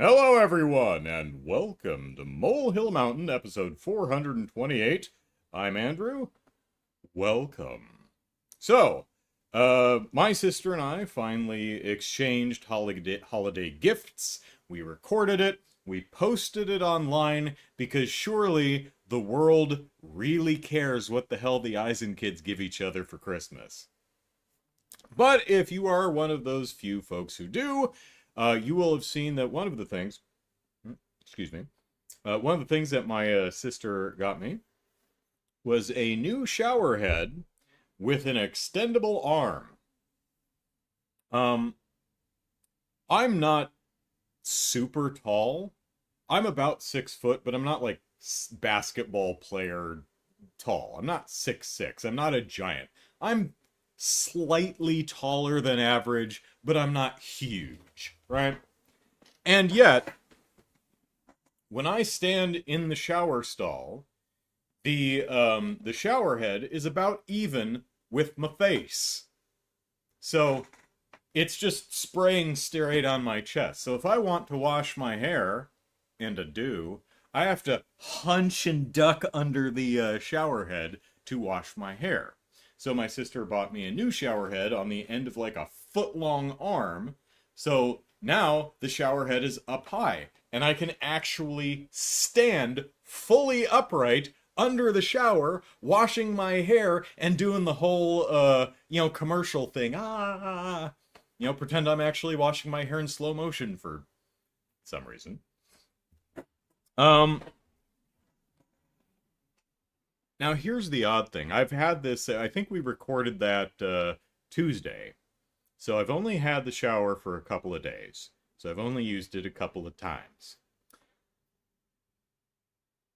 Hello, everyone, and welcome to Molehill Mountain, episode 428. I'm Andrew. Welcome. My sister and I finally exchanged holiday gifts. We recorded it, we posted it online, because surely the world really cares what the hell the Eisen kids give each other for Christmas. But if you are one of those few folks who do, you will have seen that one of the things, excuse me, one of the things that my sister got me was a new shower head with an extendable arm. I'm not super tall. I'm about 6 foot, but I'm not like basketball player tall. I'm not 6'6". I'm not a giant. I'm slightly taller than average, but I'm not huge, right? And yet, when I stand in the shower stall, the shower head is about even with my face. So it's just spraying straight on my chest. So if I want to wash my hair, and I do, I have to hunch and duck under the shower head to wash my hair. So my sister bought me a new shower head on the end of like a foot-long arm. So now the shower head is up high, and I can actually stand fully upright under the shower, washing my hair and doing the whole, commercial thing. Pretend I'm actually washing my hair in slow motion for some reason. Now, here's the odd thing. I've had this, I think we recorded that Tuesday. So I've only had the shower for a couple of days. So I've only used it a couple of times.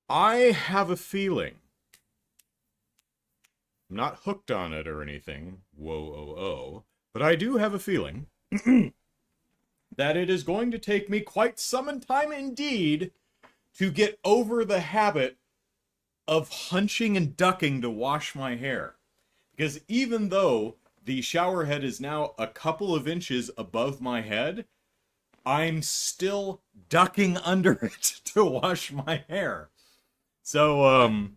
I have a feeling, I'm not hooked on it or anything, but I do have a feeling that it is going to take me quite some time indeed to get over the habit of hunching and ducking to wash my hair. Because even though the shower head is now a couple of inches above my head, I'm still ducking under it to wash my hair. So,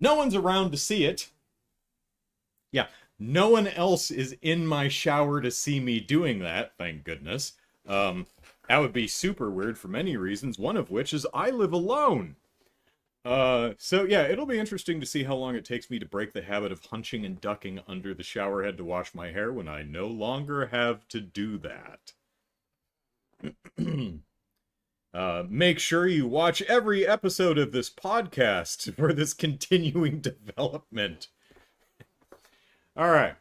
no one's around to see it. Yeah, no one else is in my shower to see me doing that, thank goodness. That would be super weird for many reasons, one of which is I live alone. So yeah, it'll be interesting to see how long it takes me to break the habit of hunching and ducking under the shower head to wash my hair when I no longer have to do that. Make sure you watch every episode of this podcast for this continuing development. Alright.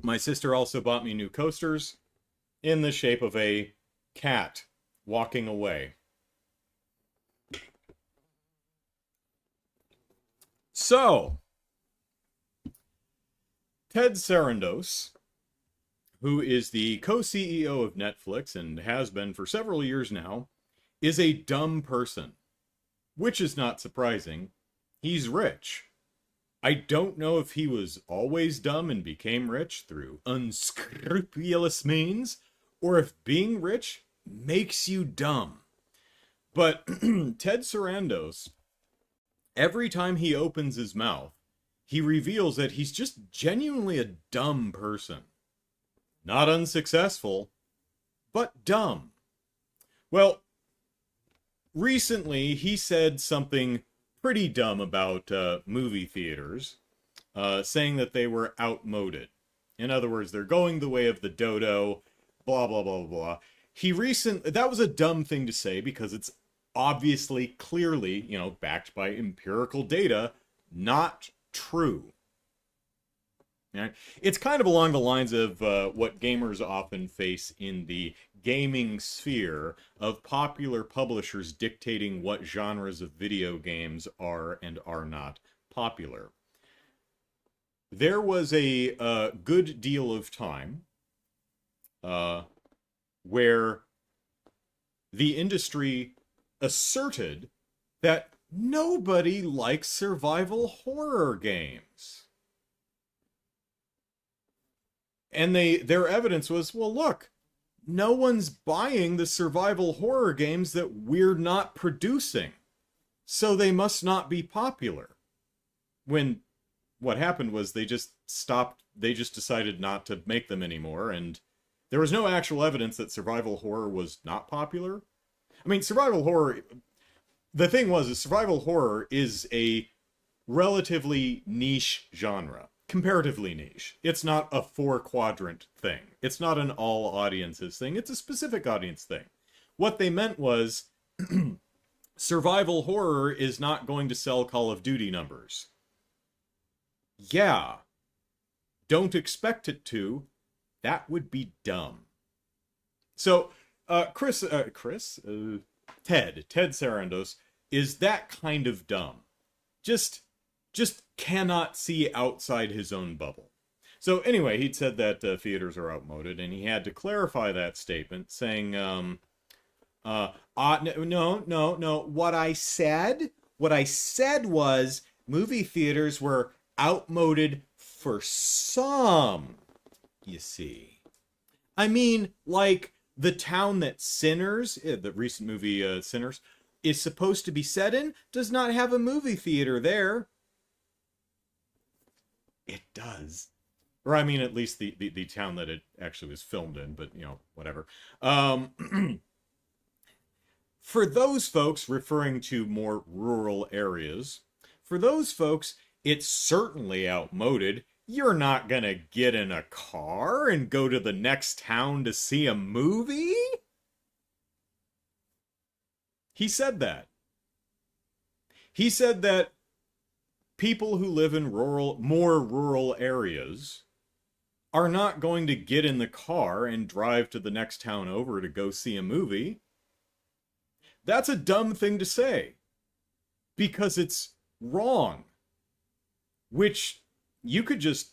My sister also bought me new coasters in the shape of a cat walking away. So, Ted Sarandos, who is the co-CEO of Netflix and has been for several years now, is a dumb person. Which is not surprising. He's rich. I don't know if he was always dumb and became rich through unscrupulous means, or if being rich makes you dumb. But Ted Sarandos, every time he opens his mouth, he reveals that he's just genuinely a dumb person. Not unsuccessful, but dumb. Well, recently he said something pretty dumb about movie theaters, saying that they were outmoded. In other words, they're going the way of the dodo, blah, blah, blah, blah. That was a dumb thing to say because it's obviously, clearly, backed by empirical data, not true. Right? It's kind of along the lines of what gamers often face in the gaming sphere of popular publishers dictating what genres of video games are and are not popular. There was a good deal of time where the industry asserted that nobody likes survival horror games. And their evidence was, well, look, no one's buying the survival horror games that we're not producing. So they must not be popular. When what happened was they just stopped, they just decided not to make them anymore, and there was no actual evidence that survival horror was not popular. I mean, survival horror, the thing was, is survival horror is a relatively niche genre. Comparatively niche. It's not a four quadrant thing. It's not an all audiences thing. It's a specific audience thing. What they meant was survival horror is not going to sell Call of Duty numbers. Yeah. Don't expect it to. That would be dumb. So, Ted Sarandos is that kind of dumb. Just cannot see outside his own bubble. So anyway, he'd said that theaters are outmoded, and he had to clarify that statement, saying, no. What I said was movie theaters were outmoded for some, you see. I mean, like the town that Sinners, the recent movie Sinners, is supposed to be set in, does not have a movie theater there. It does. Or I mean, at least the town that it actually was filmed in, but, you know, whatever. For those folks, referring to more rural areas, for those folks, it's certainly outmoded. You're not gonna get in a car and go to the next town to see a movie? He said that. He said that people who live in more rural areas are not going to get in the car and drive to the next town over to go see a movie. That's a dumb thing to say. Because it's wrong. Which you could just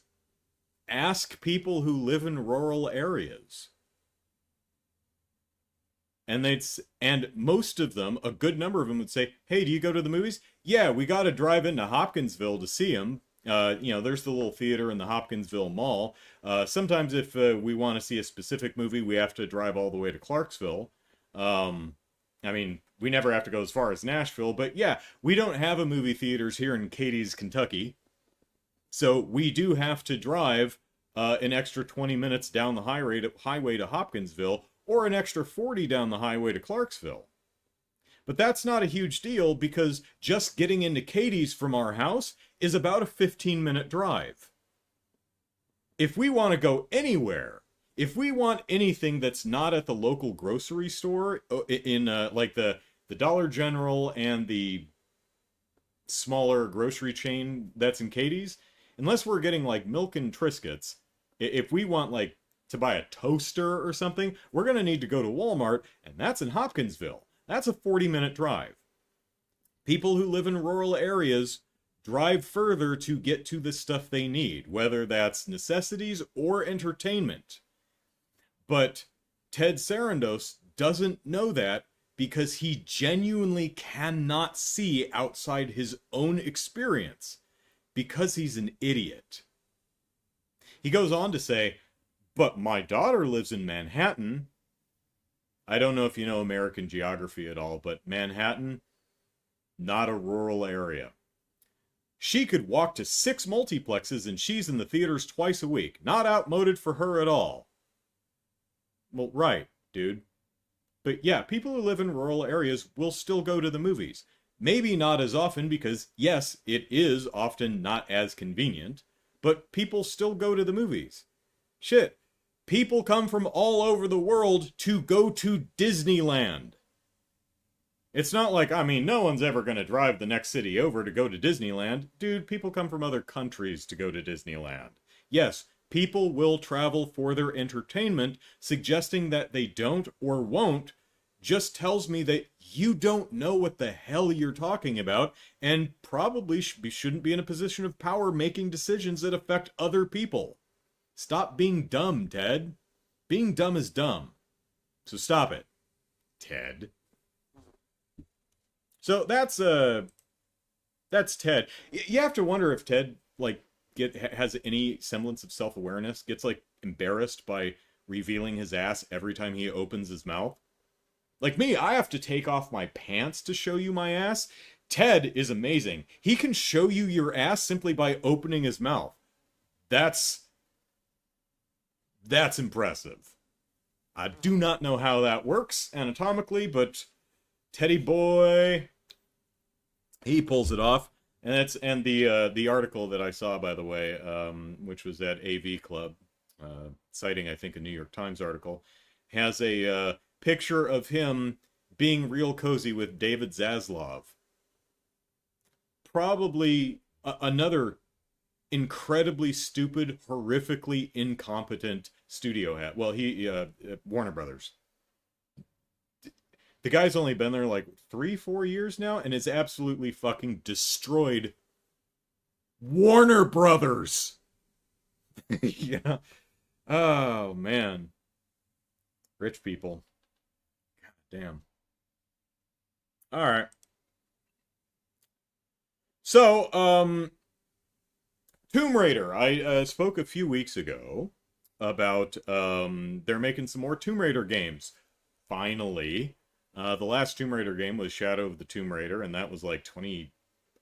ask people who live in rural areas. And most of them, a good number of them would say, hey, do you go to the movies? Yeah, we got to drive into Hopkinsville to see them. There's the little theater in the Hopkinsville Mall. Sometimes if we want to see a specific movie, we have to drive all the way to Clarksville. I mean, we never have to go as far as Nashville, but yeah, we don't have a movie theaters here in Cadiz, Kentucky. So we do have to drive an extra 20 minutes down the highway to Hopkinsville, or an extra 40 down the highway to Clarksville. But that's not a huge deal because just getting into Cadiz from our house is about a 15-minute drive. If we want to go anywhere, if we want anything that's not at the local grocery store, in like the Dollar General and the smaller grocery chain that's in Cadiz, unless we're getting like milk and Triscuits, if we want like to buy a toaster or something, we're going to need to go to Walmart, and that's in Hopkinsville. That's a 40-minute drive. People who live in rural areas drive further to get to the stuff they need, whether that's necessities or entertainment. But Ted Sarandos doesn't know that because he genuinely cannot see outside his own experience, because he's an idiot. He goes on to say, but my daughter lives in Manhattan. I don't know if you know American geography at all, but Manhattan, not a rural area. She could walk to 6 multiplexes and she's in the theaters twice a week. Not outmoded for her at all. Well, right, dude. But yeah, people who live in rural areas will still go to the movies. Maybe not as often because, yes, it is often not as convenient, but people still go to the movies. Shit. People come from all over the world to go to Disneyland. It's not like, I mean, no one's ever going to drive the next city over to go to Disneyland. Dude, people come from other countries to go to Disneyland. Yes, people will travel for their entertainment. Suggesting that they don't or won't just tells me that you don't know what the hell you're talking about and probably shouldn't be in a position of power making decisions that affect other people. Stop being dumb, Ted. Being dumb is dumb. So stop it, Ted. So that's Ted. You have to wonder if Ted has any semblance of self-awareness, gets like embarrassed by revealing his ass every time he opens his mouth. Like me, I have to take off my pants to show you my ass. Ted is amazing. He can show you your ass simply by opening his mouth. That's impressive. I do not know how that works anatomically, but Teddy boy, he pulls it off. And the article that I saw, by the way, which was at AV Club, citing I think a New York Times article, has a picture of him being real cozy with David Zaslav. Probably another incredibly stupid, horrifically incompetent studio head. Well, he Warner Brothers. The guy's only been there like 3-4 years now, and has absolutely fucking destroyed Warner Brothers. Yeah. Oh man. Rich people. God damn. All right. So, Tomb Raider. I spoke a few weeks ago about they're making some more Tomb Raider games. Finally. The last Tomb Raider game was Shadow of the Tomb Raider, and that was like 20,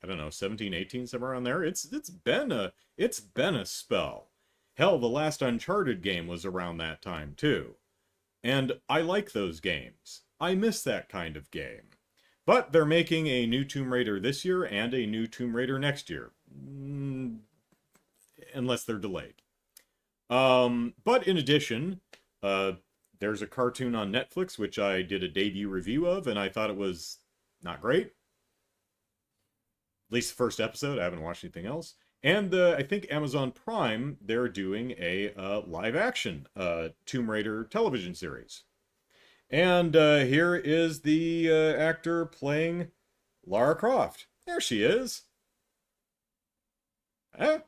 I don't know, 17, 18, somewhere around there. It's been a spell. Hell, the last Uncharted game was around that time too. And I like those games. I miss that kind of game. But they're making a new Tomb Raider this year and a new Tomb Raider next year. Unless they're delayed. But in addition, there's a cartoon on Netflix, which I did a debut review of, and I thought it was not great. At least the first episode. I haven't watched anything else. And I think Amazon Prime, they're doing a live-action Tomb Raider television series. And here is the actor playing Lara Croft. There she is. That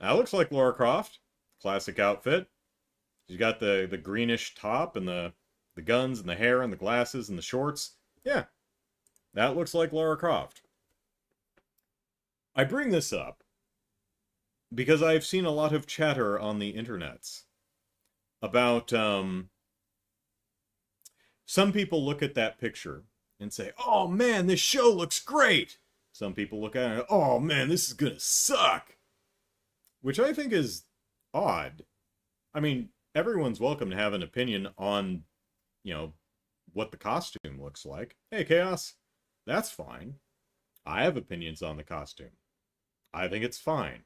looks like Lara Croft. Classic outfit. She's got the greenish top and the guns and the hair and the glasses and the shorts. Yeah, that looks like Lara Croft. I bring this up because I've seen a lot of chatter on the internets about some people look at that picture and say, "Oh man, this show looks great." Some people look at it and, "Oh man, this is gonna suck," which I think is odd. I mean, everyone's welcome to have an opinion on, what the costume looks like. Hey, Chaos, that's fine. I have opinions on the costume. I think it's fine.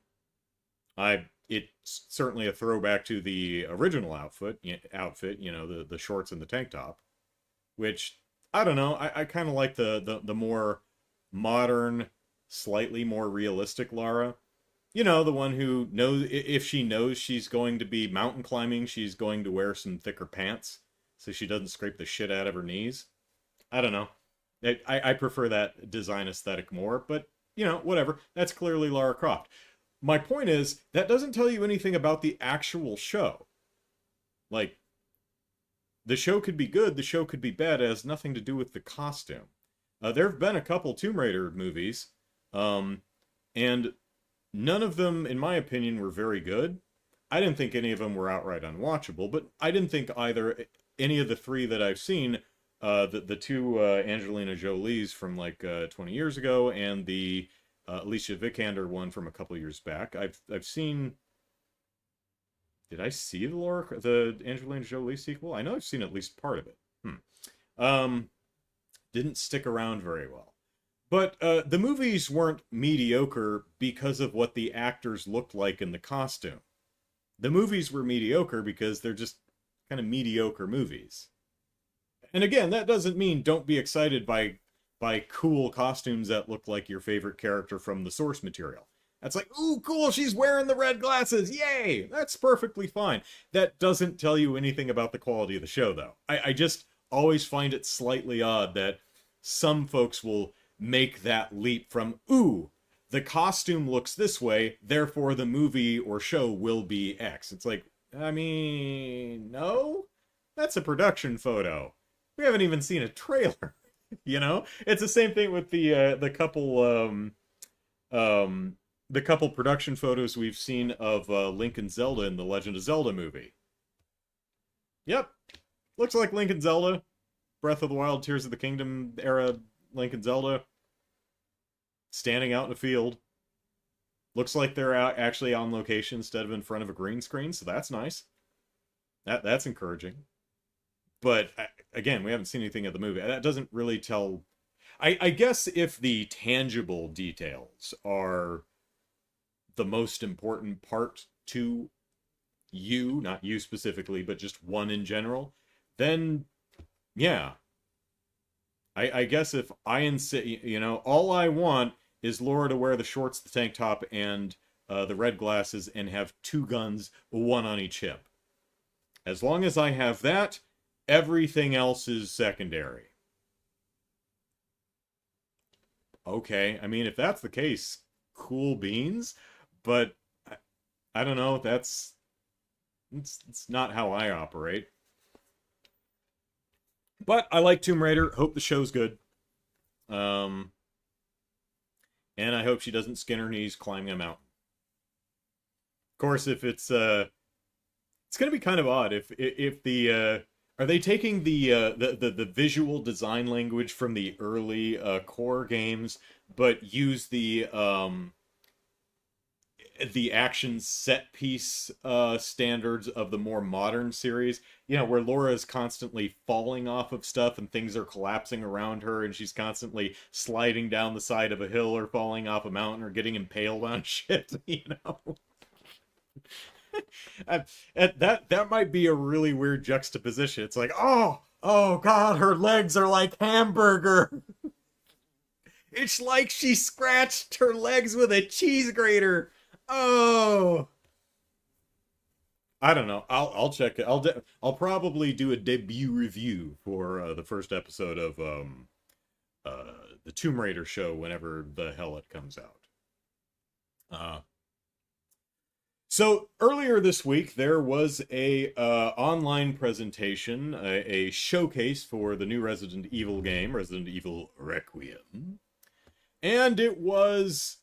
It's certainly a throwback to the original outfit, the shorts and the tank top, which, I don't know, I kind of like the more modern, slightly more realistic Lara. The one who knows, if she knows she's going to be mountain climbing, she's going to wear some thicker pants so she doesn't scrape the shit out of her knees. I don't know. I prefer that design aesthetic more, but, whatever. That's clearly Lara Croft. My point is, that doesn't tell you anything about the actual show. Like, the show could be good, the show could be bad, it has nothing to do with the costume. There have been a couple Tomb Raider movies, and none of them, in my opinion, were very good. I didn't think any of them were outright unwatchable, but I didn't think either any of the three that I've seen, the two Angelina Jolie's from like 20 years ago, and the Alicia Vikander one from a couple years back. I've seen. Did I see the Angelina Jolie sequel? I know I've seen at least part of it. Didn't stick around very well. But the movies weren't mediocre because of what the actors looked like in the costume. The movies were mediocre because they're just kind of mediocre movies. And again, that doesn't mean don't be excited by cool costumes that look like your favorite character from the source material. That's like, ooh, cool, she's wearing the red glasses, yay! That's perfectly fine. That doesn't tell you anything about the quality of the show, though. I just always find it slightly odd that some folks will make that leap from, ooh, the costume looks this way, therefore the movie or show will be X. It's like, I mean, no? That's a production photo. We haven't even seen a trailer. It's the same thing with the couple production photos we've seen of Link and Zelda in the Legend of Zelda movie. Yep. Looks like Link and Zelda. Breath of the Wild, Tears of the Kingdom era Link and Zelda. Standing out in a field. Looks like they're out actually on location instead of in front of a green screen, so that's nice. That's encouraging. But again, we haven't seen anything of the movie. That doesn't really tell. I guess if the tangible details are the most important part to you, not you specifically, but just one in general, then yeah. I guess if I insist, all I want is Laura to wear the shorts, the tank top, and the red glasses, and have two guns, one on each hip. As long as I have that, everything else is secondary. Okay, I mean, if that's the case, cool beans, but I don't know, it's not how I operate. But I like Tomb Raider, hope the show's good. Um, and I hope she doesn't skin her knees climbing a mountain. Of course, if it's gonna be kind of odd if the are they taking the visual design language from the early core games, but use the action set piece standards of the more modern series, where Laura is constantly falling off of stuff and things are collapsing around her and she's constantly sliding down the side of a hill or falling off a mountain or getting impaled on shit. That might be a really weird juxtaposition. It's like, oh God, her legs are like hamburger. It's like she scratched her legs with a cheese grater. Oh, I don't know. I'll check it. I'll probably do a debut review for the first episode of the Tomb Raider show whenever the hell it comes out. Uh, so earlier this week there was a online presentation, a showcase for the new Resident Evil game, Resident Evil Requiem, and it's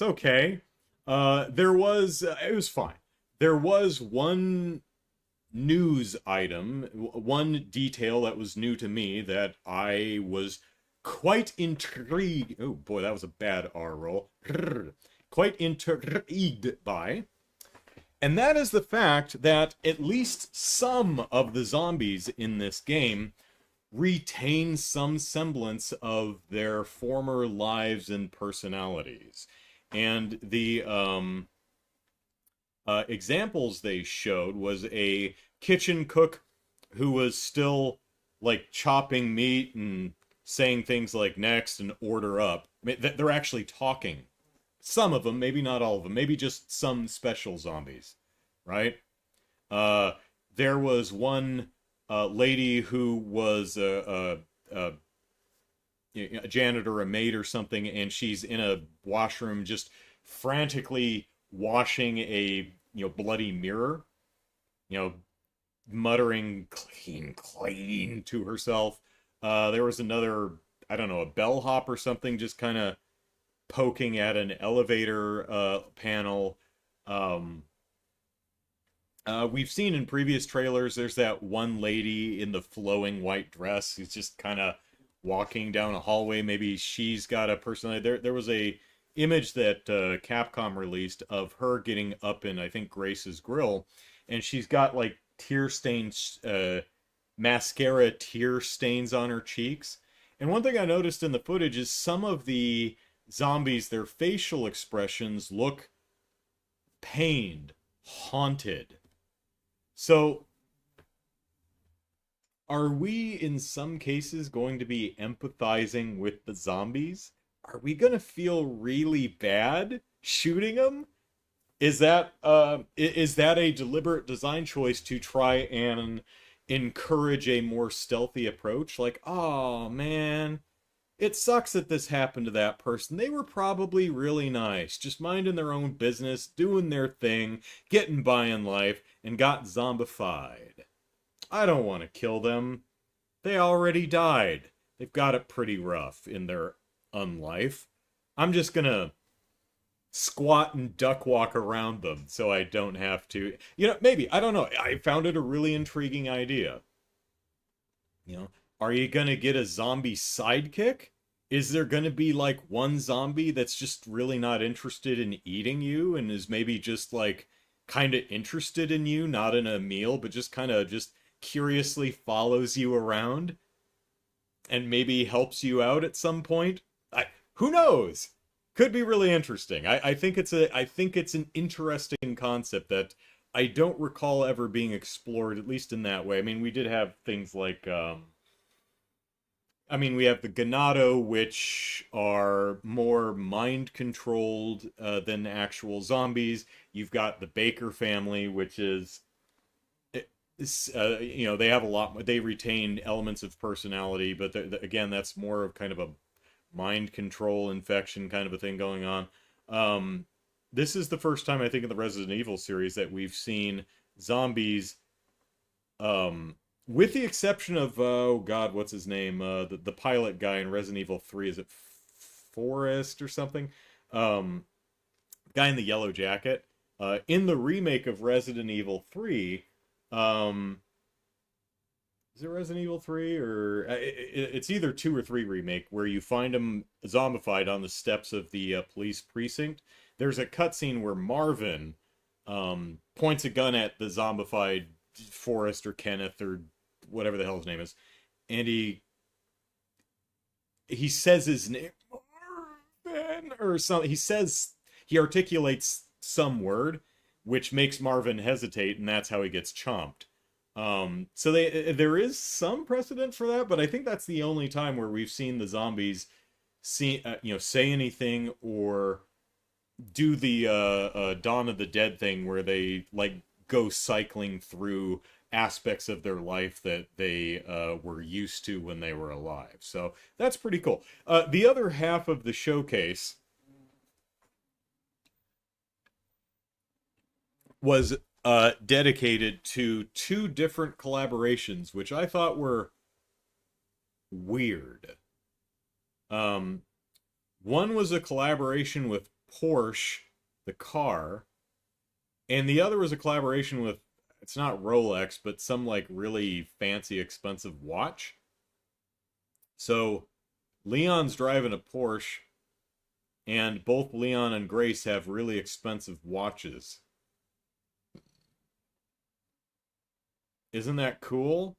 okay. It was fine. There was one news item, one detail that was new to me that I was quite intrigued. Oh boy, that was a bad R roll. Quite intrigued by. And that is the fact that at least some of the zombies in this game retain some semblance of their former lives and personalities. And the examples they showed was a kitchen cook who was still like chopping meat and saying things like next and order up. They're actually talking. Some of them, maybe not all of them, maybe just some special zombies, right? There was one lady who was a janitor, a maid or something, and she's in a washroom just frantically washing a bloody mirror, muttering clean, clean to herself. There was another, I don't know, a bellhop or something, just kind of poking at an elevator panel. We've seen in previous trailers, there's that one lady in the flowing white dress who's just kind of walking down a hallway. Maybe she's got a personality. There was a image that Capcom released of her getting up in, I think, Grace's grill, and she's got like tear stains, mascara tear stains on her cheeks. And one thing I noticed in the footage is some of the zombies, their facial expressions look pained, haunted. So, are we in some cases going to be empathizing with the zombies? Are we going to feel really bad shooting them? Is that a deliberate design choice to try and encourage a more stealthy approach? Like, oh man, it sucks that this happened to that person. They were probably really nice, just minding their own business, doing their thing, getting by in life, and got zombified. I don't want to kill them. They already died. They've got it pretty rough in their unlife. I'm just gonna squat and duck walk around them so I don't have to. Maybe, I don't know. I found it a really intriguing idea. You know, are you gonna get a zombie sidekick? Is there gonna be like one zombie that's just really not interested in eating you and is maybe just like kind of interested in you, not in a meal, but just kind of just curiously follows you around and maybe helps you out at some point? Who knows? Could be really interesting. I think it's an interesting concept that I don't recall ever being explored, at least in that way. I mean, we did have things like we have the Ganado, which are more mind controlled than actual zombies. You've got the Baker family, which is, they have a lot. They retain elements of personality, but again, that's more of kind of a mind control infection kind of a thing going on. This is the first time I think in the Resident Evil series that we've seen zombies with the exception of oh god, what's his name? The pilot guy in Resident Evil 3, is it Forrest or something? Guy in the yellow jacket. In the remake of Resident Evil 3, is it Resident Evil 3 or it's either 2 or 3 remake where you find him zombified on the steps of the police precinct. There's a cutscene where Marvin points a gun at the zombified Forrest or Kenneth or whatever the hell his name is, and he says his name, Marvin, or something. He articulates some word which makes Marvin hesitate, and that's how he gets chomped. So there is some precedent for that, but I think that's the only time where we've seen the zombies say anything or do the Dawn of the Dead thing where they like go cycling through aspects of their life that they were used to when they were alive. So that's pretty cool. The other half of the showcase was dedicated to 2 different collaborations, which I thought were weird. One was a collaboration with Porsche, the car, and the other was a collaboration with, it's not Rolex, but some like really fancy, expensive watch. So Leon's driving a Porsche, and both Leon and Grace have really expensive watches. Isn't that cool?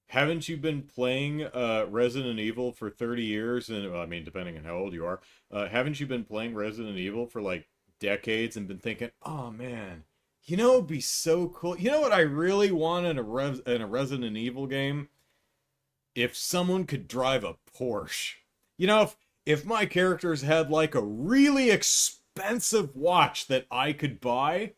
Haven't you been playing Resident Evil for 30 years? And well, I mean, depending on how old you are, haven't you been playing Resident Evil for like decades and been thinking, oh man, it'd be so cool. You know what I really want in a Resident Evil game? If someone could drive a Porsche. If my characters had like a really expensive watch that I could buy,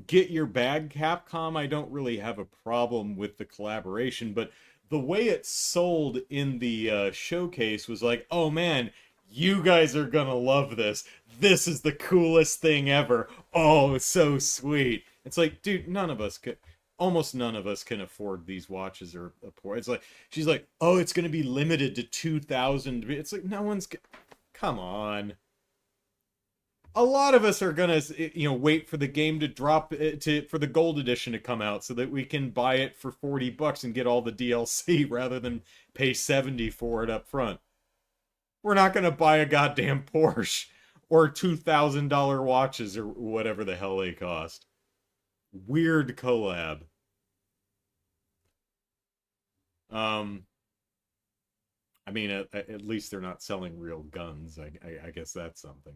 get your bag, Capcom. I don't really have a problem with the collaboration, but the way it sold in the showcase was like, oh man, you guys are gonna love this. This is the coolest thing ever. Oh, so sweet. It's like, dude, almost none of us can afford these watches or a poor. It's like, she's like, oh, it's gonna be limited to 2,000. It's like, no one's, come on. A lot of us are gonna wait for the game to drop for the gold edition to come out so that we can buy it for $40 and get all the DLC rather than pay 70 for it up front. We're not gonna buy a goddamn Porsche or $2,000 watches or whatever the hell they cost. Weird collab. I mean, at least they're not selling real guns. I guess that's something.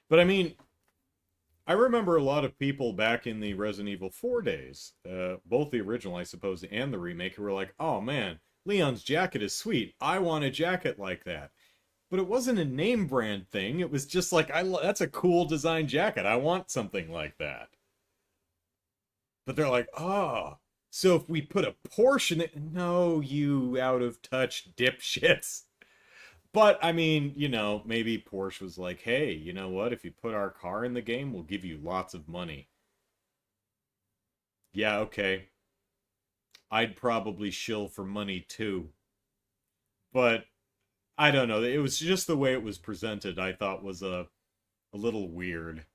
But I mean, I remember a lot of people back in the Resident Evil 4 days, both the original, I suppose, and the remake, who were like, oh man, Leon's jacket is sweet. I want a jacket like that. But it wasn't a name brand thing. It was just like, that's a cool design jacket. I want something like that. But they're like, oh, so if we put a Porsche in it, no, you out of touch dipshits. But, I mean, maybe Porsche was like, hey, you know what? If you put our car in the game, we'll give you lots of money. Yeah, okay. I'd probably shill for money too. But I don't know. It was just the way it was presented, I thought was a little weird.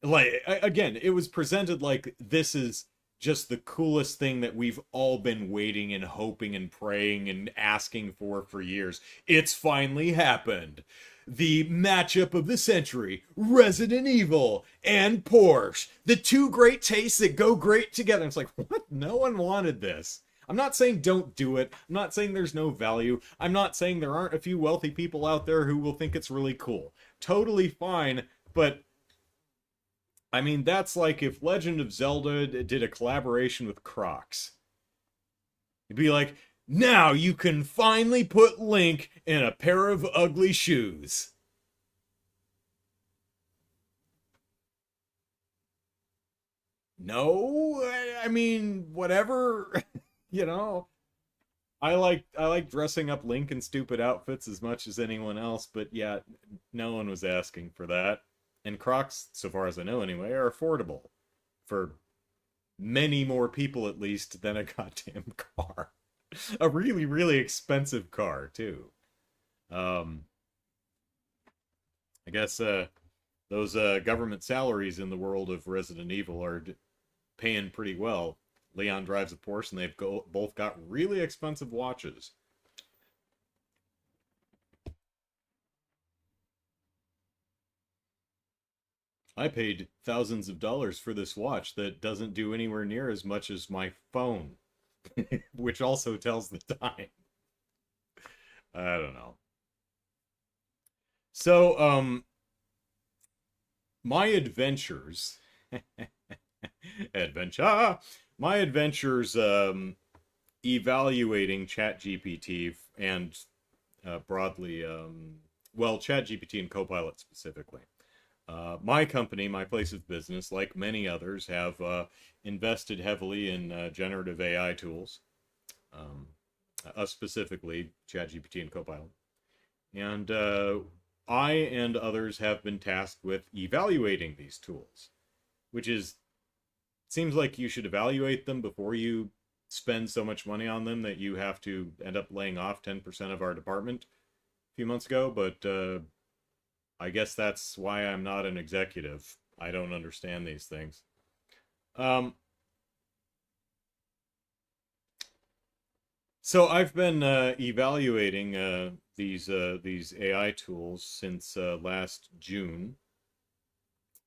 Like again, it was presented like this is just the coolest thing that we've all been waiting and hoping and praying and asking for years. It's finally happened. The matchup of the century, Resident Evil and Porsche, the two great tastes that go great together. It's like, what? No one wanted this. I'm not saying don't do it. I'm not saying there's no value. I'm not saying there aren't a few wealthy people out there who will think it's really cool. Totally fine, but I mean, that's like if Legend of Zelda did a collaboration with Crocs. It'd be like, now you can finally put Link in a pair of ugly shoes. No, I mean, whatever. you know, I like dressing up Link in stupid outfits as much as anyone else, but yeah, no one was asking for that. And Crocs, so far as I know anyway, are affordable for many more people at least than a goddamn car. A really, really expensive car, too. Um, I guess those government salaries in the world of Resident Evil are paying pretty well. Leon drives a Porsche, and both got really expensive watches. I paid thousands of dollars for this watch that doesn't do anywhere near as much as my phone, which also tells the time. I don't know. So, my adventures, adventure, my adventures, evaluating ChatGPT and broadly, well, ChatGPT and Copilot specifically. My company, my place of business, like many others, have invested heavily in generative AI tools, um, us specifically, ChatGPT and Copilot. And I and others have been tasked with evaluating these tools, which is seems like you should evaluate them before you spend so much money on them that you have to end up laying off 10% of our department a few months ago. But I guess that's why I'm not an executive. I don't understand these things. Um, so I've been evaluating these AI tools since last June,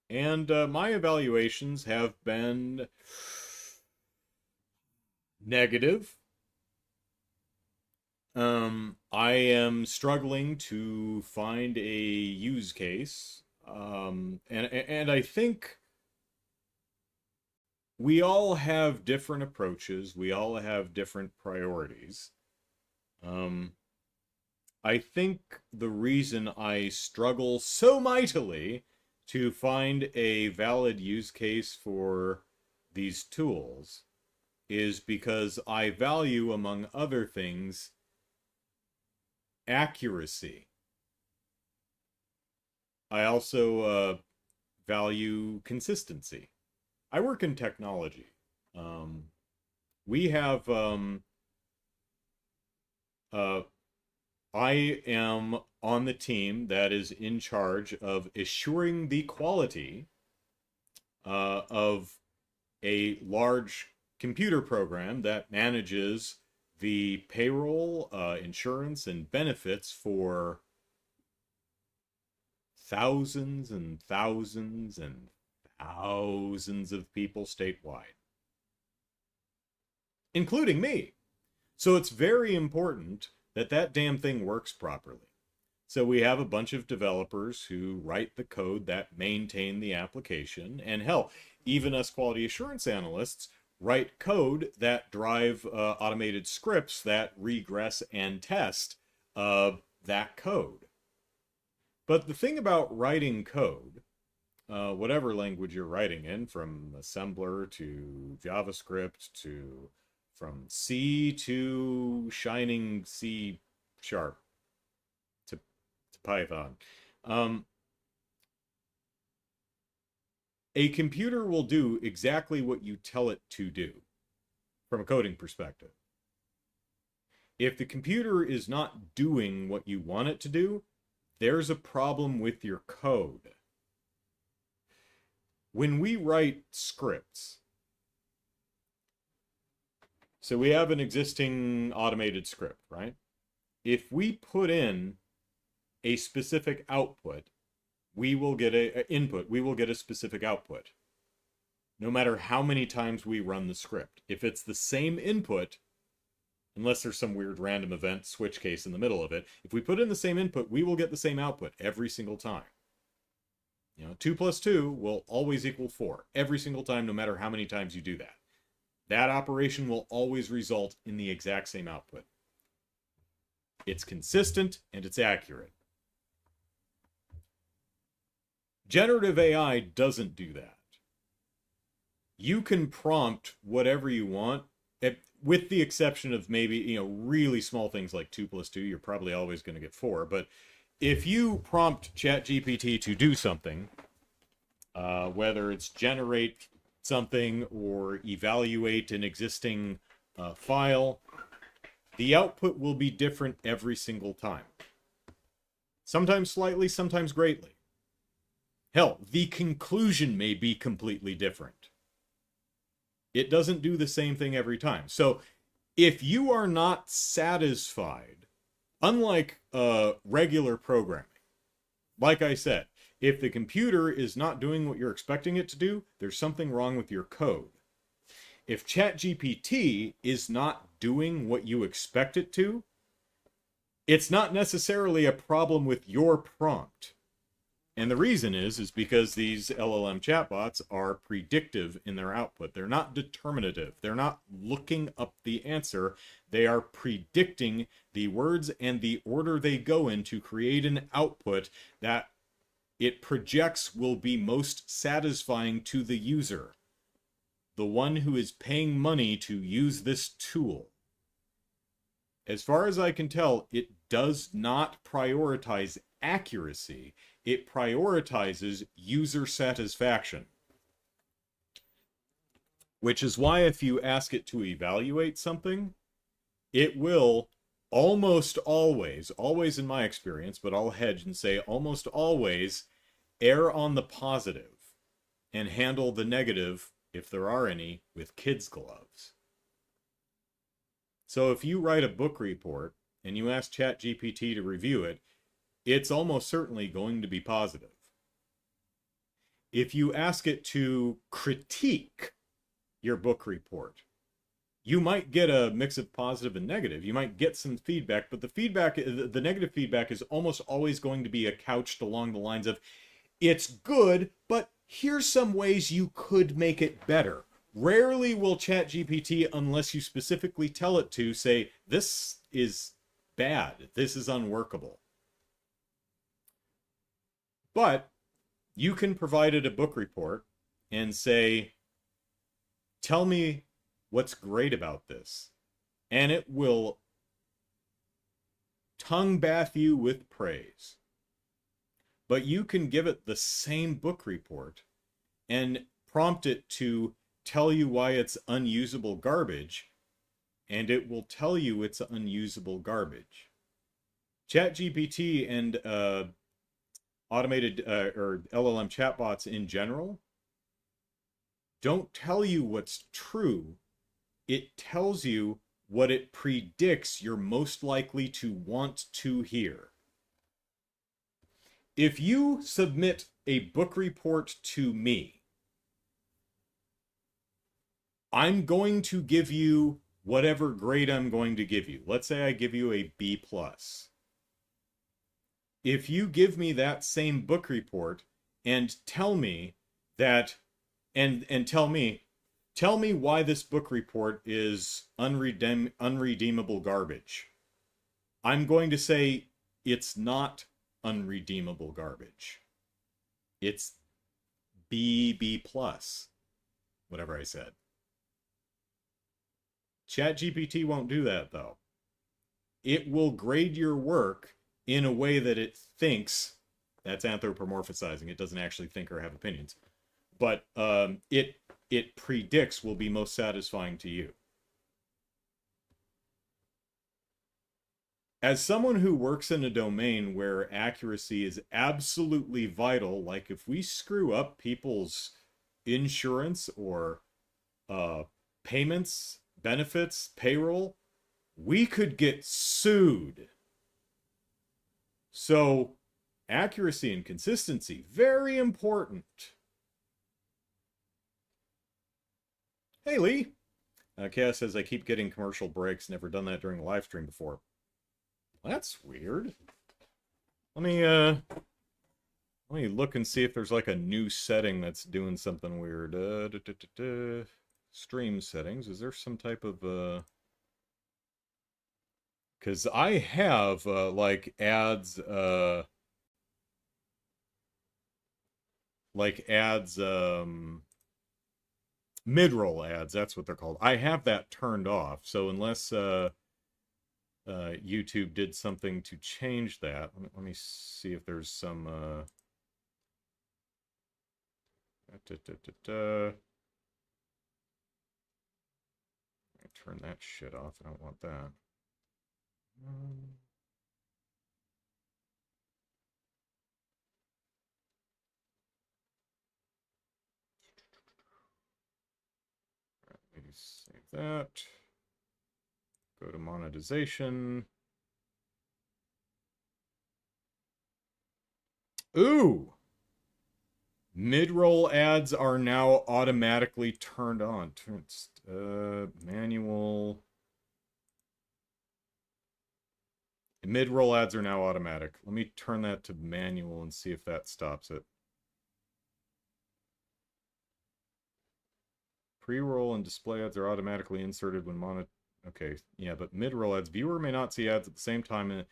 and my evaluations have been negative. I am struggling to find a use case, and I think we all have different approaches. We all have different priorities. Um, I think the reason I struggle so mightily to find a valid use case for these tools is because I value, among other things, accuracy. I also value consistency. I work in technology. Um, we have uh, I am on the team that is in charge of assuring the quality of a large computer program that manages the payroll, insurance, and benefits for thousands and thousands and thousands of people statewide, including me. So it's very important that that damn thing works properly. So we have a bunch of developers who write the code that maintain the application, and hell, even us quality assurance analysts write code that drive automated scripts that regress and test that code. But the thing about writing code, whatever language you're writing in, from assembler to JavaScript to from C to shining C sharp to Python, um, a computer will do exactly what you tell it to do from a coding perspective. If the computer is not doing what you want it to do, there's a problem with your code. When we write scripts, so we have an existing automated script, right? If we put in a specific output, we will get a input, we will get a specific output. No matter how many times we run the script. If it's the same input, unless there's some weird random event switch case in the middle of it, if we put in the same input, we will get the same output every single time. 2 plus 2 will always equal 4 every single time, no matter how many times you do that. That operation will always result in the exact same output. It's consistent and it's accurate. Generative AI doesn't do that. You can prompt whatever you want, with the exception of maybe, really small things like 2 plus 2, you're probably always going to get 4. But if you prompt ChatGPT to do something, whether it's generate something or evaluate an existing file, the output will be different every single time. Sometimes slightly, sometimes greatly. Hell, the conclusion may be completely different. It doesn't do the same thing every time. So if you are not satisfied, unlike regular programming, like I said, if the computer is not doing what you're expecting it to do, there's something wrong with your code. If ChatGPT is not doing what you expect it to, it's not necessarily a problem with your prompt. And the reason is because these LLM chatbots are predictive in their output. They're not determinative. They're not looking up the answer. They are predicting the words and the order they go in to create an output that it projects will be most satisfying to the user, the one who is paying money to use this tool. As far as I can tell, it does not prioritize accuracy. It prioritizes user satisfaction. Which is why if you ask it to evaluate something, it will almost always in my experience, but I'll hedge and say almost always, err on the positive and handle the negative, if there are any, with kids' gloves. So if you write a book report and you ask ChatGPT to review it, it's almost certainly going to be positive. If you ask it to critique your book report, you might get a mix of positive and negative. You might get some feedback, but the negative feedback is almost always going to be couched along the lines of, it's good, but here's some ways you could make it better. Rarely will ChatGPT, unless you specifically tell it to, say, this is bad, this is unworkable. But you can provide it a book report and say, tell me what's great about this. And it will tongue bath you with praise. But you can give it the same book report and prompt it to tell you why it's unusable garbage, and it will tell you it's unusable garbage. ChatGPT and automated or LLM chatbots in general don't tell you what's true. It tells you what it predicts you're most likely to want to hear. If you submit a book report to me, I'm going to give you whatever grade I'm going to give you. Let's say I give you a B+. If you give me that same book report and tell me that, and tell me why this book report is unredeemable garbage, I'm going to say it's not unredeemable garbage. It's B+, whatever I said. ChatGPT won't do that, though. It will grade your work in a way that it thinks, that's anthropomorphizing, it doesn't actually think or have opinions, but it predicts will be most satisfying to you. as someone who works in a domain where accuracy is absolutely vital, like if we screw up people's insurance or uh, payments, benefits, payroll, we could get sued. So, accuracy and consistency, very important. Hey, Lee. Chaos says, I keep getting commercial breaks. Never done that during a live stream before. That's weird. Let me look and see if there's like a new setting that's doing something weird. Stream settings. Is there some type of because I have like ads mid-roll ads, that's what they're called. I have that turned off. So unless YouTube did something to change that, let me see if there's some turn that shit off. I don't want that. Let me save that. Go to monetization. Ooh! Mid-roll ads are now automatically turned on. Manual. Mid-roll ads are now automatic. Let me turn that to manual and see if that stops it. Pre-roll and display ads are automatically inserted when Okay, yeah, but mid-roll ads. Viewer may not see ads at the same time in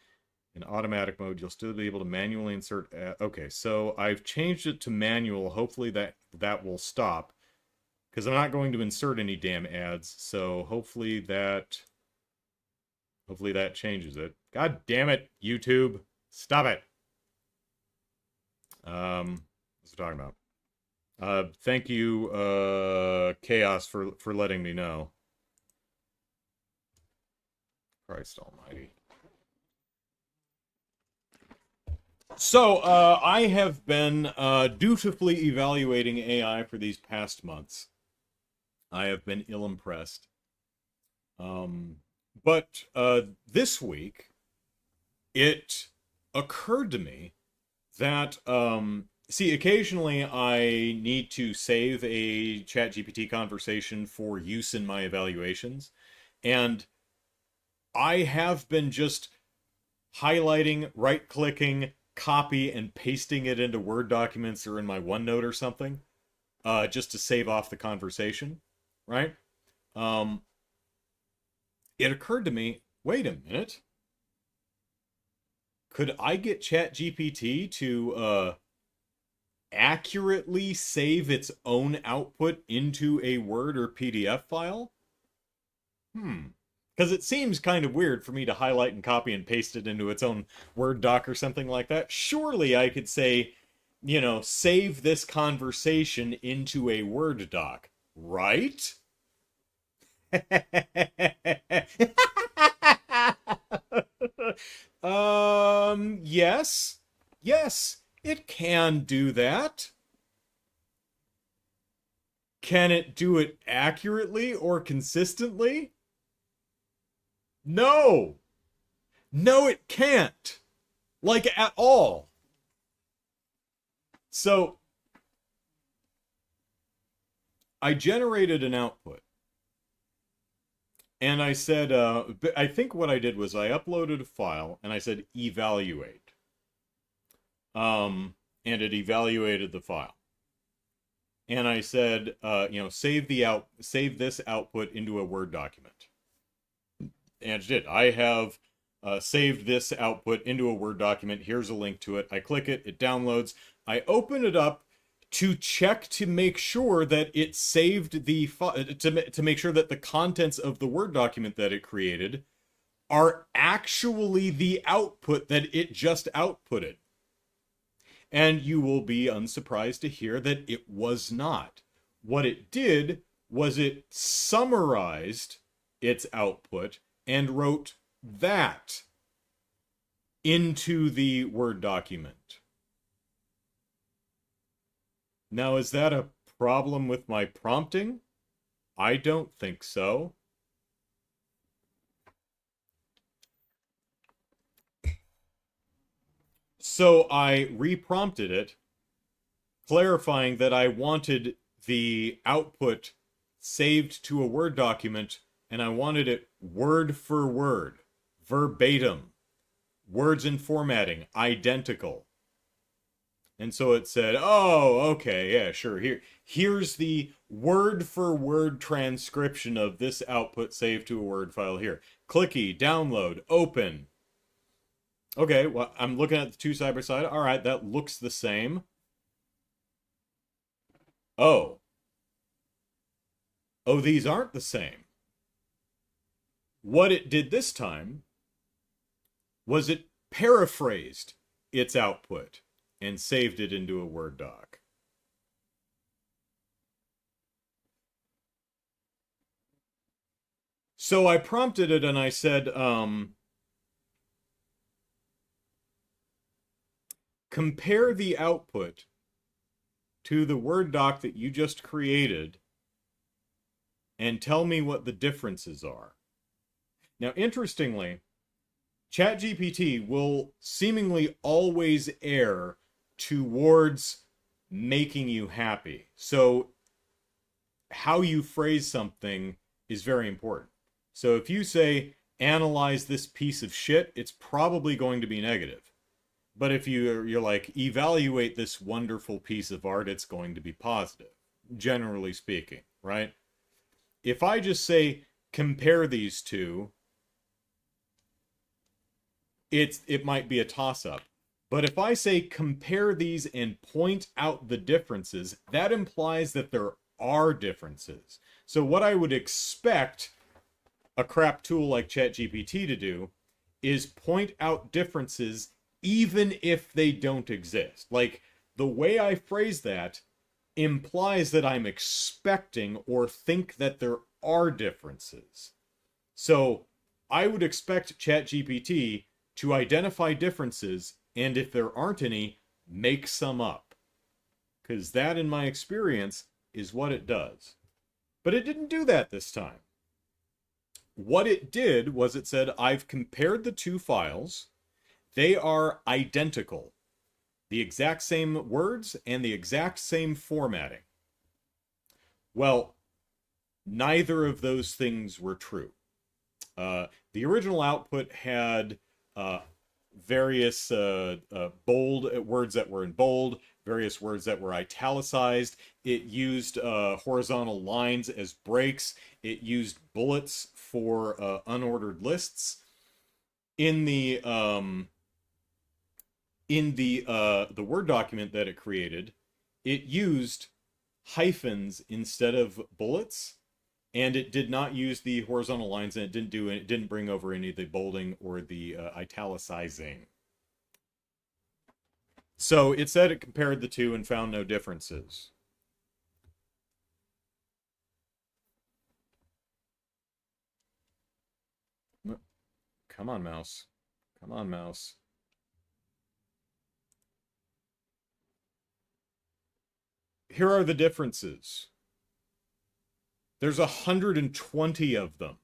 automatic mode. You'll still be able to manually insert okay, so I've changed it to manual. Hopefully that will stop. Because I'm not going to insert any damn ads, so hopefully that changes it. God damn it, YouTube. Stop it. What's we talking about? Thank you, Chaos, for letting me know. Christ almighty. So, I have been dutifully evaluating AI for these past months. I have been ill-impressed. But this week, it occurred to me that, see, occasionally I need to save a ChatGPT conversation for use in my evaluations, and I have been just highlighting, right-clicking, copy, and pasting it into Word documents or in my OneNote or something, just to save off the conversation, right? It occurred to me, wait a minute. Could I get ChatGPT to accurately save its own output into a Word or PDF file? Because it seems kind of weird for me to highlight and copy and paste it into its own Word doc or something like that. Surely I could say, you know, save this conversation into a Word doc, right? Yes. Yes, it can do that. Can it do it accurately or consistently? No. No, it can't. Like, at all. So, I generated an output. And I said, I think what I did was I uploaded a file and I said evaluate. And it evaluated the file. And I said, you know, save this output into a Word document. And it did. I have saved this output into a Word document. Here's a link to it. I click it, it downloads. I open it up to check to make sure that it saved the to make sure that the contents of the Word document that it created are actually the output that it just outputted. And you will be unsurprised to hear that it was not. What it did was it summarized its output and wrote that into the Word document. Now, is that a problem with my prompting? I don't think so. So I reprompted it, clarifying that I wanted the output saved to a Word document, and I wanted it word for word, verbatim, words and formatting identical. And so it said, "Oh, okay, yeah, sure. Here's the word for word transcription of this output saved to a Word file here. Clicky, download, open." Okay, well, I'm looking at the two side by side. All right, that looks the same. Oh. Oh, these aren't the same. What it did this time was it paraphrased its output and saved it into a Word doc. So I prompted it and I said, compare the output to the Word doc that you just created and tell me what the differences are. Now, interestingly, ChatGPT will seemingly always err towards making you happy. So, how you phrase something is very important. So, if you say, analyze this piece of shit, it's probably going to be negative. But if you're like, evaluate this wonderful piece of art, it's going to be positive, generally speaking, right? If I just say, compare these two, it might be a toss-up. But if I say compare these and point out the differences, that implies that there are differences. So what I would expect a crap tool like ChatGPT to do is point out differences even if they don't exist. Like, the way I phrase that implies that I'm expecting or think that there are differences. So I would expect ChatGPT to identify differences, and if there aren't any, make some up. Because that, in my experience, is what it does. But it didn't do that this time. What it did was it said, I've compared the two files. They are identical. The exact same words and the exact same formatting. Well, neither of those things were true. The original output had various bold words that were in bold, various words that were italicized. It used horizontal lines as breaks. It used bullets for unordered lists. In the Word document that it created, it used hyphens instead of bullets, and it did not use the horizontal lines, and it didn't bring over any of the bolding or the italicizing. So it said it compared the two and found no differences. Come on, mouse. Come on, mouse. Here are the differences. There's 120 of them.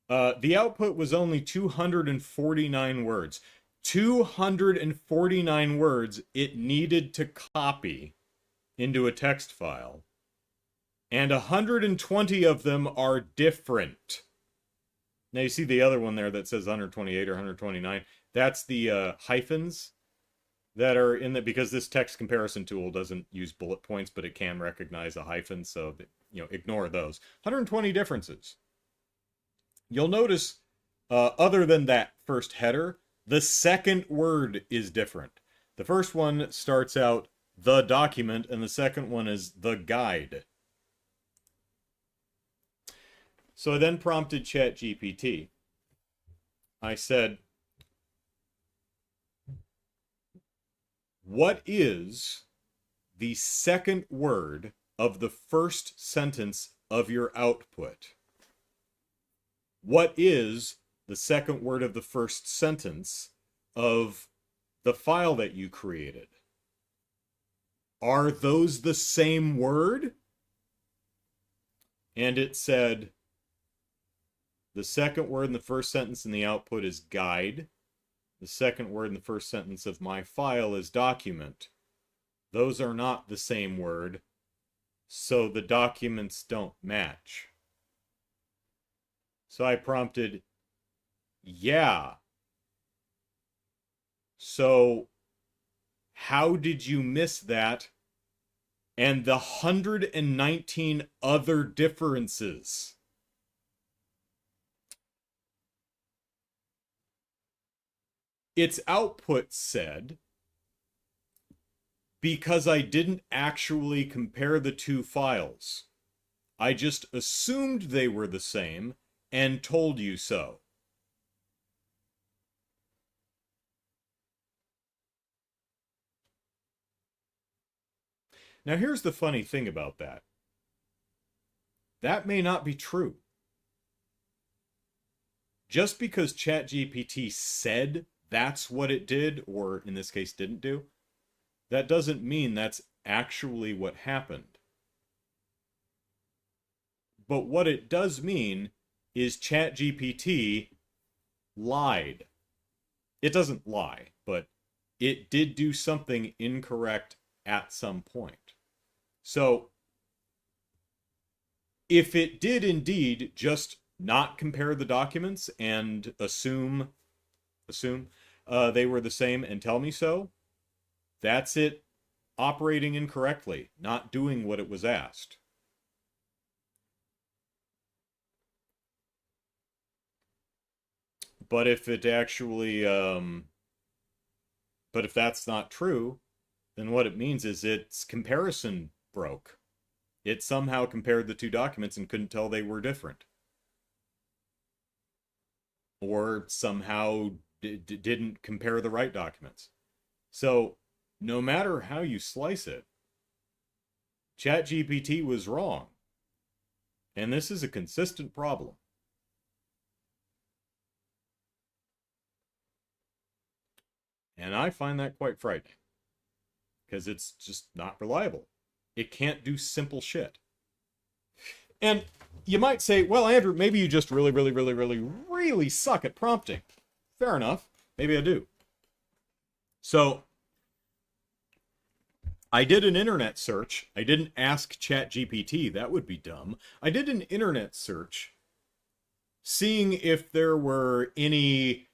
The output was only 249 words. 249 words it needed to copy into a text file. And 120 of them are different. Now you see the other one there that says 128 or 129. That's the hyphens that are in the, because this text comparison tool doesn't use bullet points, but it can recognize a hyphen, so that, ignore those. 120 differences. You'll notice, other than that first header, the second word is different. The first one starts out the document, and the second one is the guide. So I then prompted ChatGPT. I said, what is the second word of the first sentence of your output? What is the second word of the first sentence of the file that you created. Are those the same word? And it said, the second word in the first sentence in the output is guide. The second word in the first sentence of my file is document. Those are not the same word, so the documents don't match. So I prompted, yeah. So how did you miss that and the 119 other differences? Its output said, because I didn't actually compare the two files, I just assumed they were the same and told you so. Now here's the funny thing about that. That may not be true. Just because ChatGPT said that's what it did, or in this case didn't do, that doesn't mean that's actually what happened. But what it does mean is ChatGPT lied. It doesn't lie, but it did do something incorrect at some point. So, if it did indeed just not compare the documents and assume they were the same and tell me so, that's it operating incorrectly, not doing what it was asked. But if it actually, but if that's not true, then what it means is its comparison broke. It somehow compared the two documents and couldn't tell they were different. Or somehow didn't compare the right documents. So, no matter how you slice it, ChatGPT was wrong. And this is a consistent problem. And I find that quite frightening. Because it's just not reliable. It can't do simple shit. And you might say, well, Andrew, maybe you just really suck at prompting. Fair enough. Maybe I do. So, I did an internet search. I didn't ask ChatGPT. That would be dumb. I did an internet search seeing if there were any